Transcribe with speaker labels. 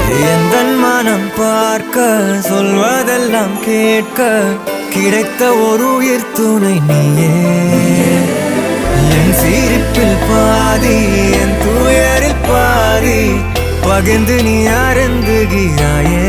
Speaker 1: எந்தன் மனம் பார்க்க சொல்வதெல்லாம் கேட்க கிடைத்த ஒரு உயிர் துணை நீயே. என் சிரிப்பில் பாதி என் துயரில் பாதி பகிர்ந்து நீ அருந்துகிறாயே.